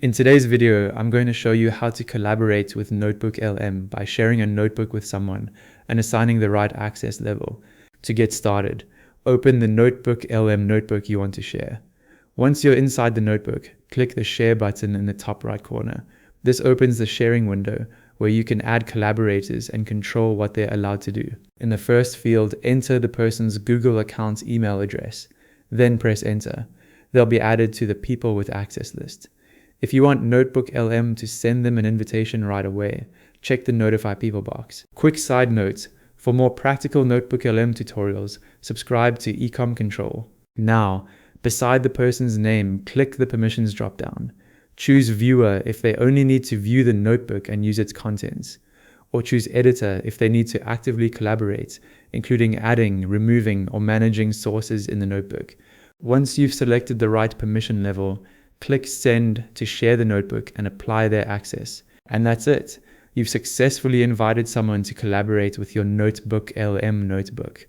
In today's video, I'm going to show you how to collaborate with NotebookLM by sharing a notebook with someone and assigning the right access level. To get started, open the NotebookLM notebook you want to share. Once you're inside the notebook, click the Share button in the top right corner. This opens the sharing window where you can add collaborators and control what they're allowed to do. In the first field, enter the person's Google account's email address. Then press Enter. They'll be added to the People with Access list. If you want NotebookLM to send them an invitation right away, check the Notify People box. Quick side note, for more practical NotebookLM tutorials, subscribe to Ecom Control. Now, beside the person's name, click the Permissions dropdown. Choose Viewer if they only need to view the notebook and use its contents, or choose Editor if they need to actively collaborate, including adding, removing, or managing sources in the notebook. Once you've selected the right permission level, click Send to share the notebook and apply their access. And that's it. You've successfully invited someone to collaborate with your NotebookLM notebook.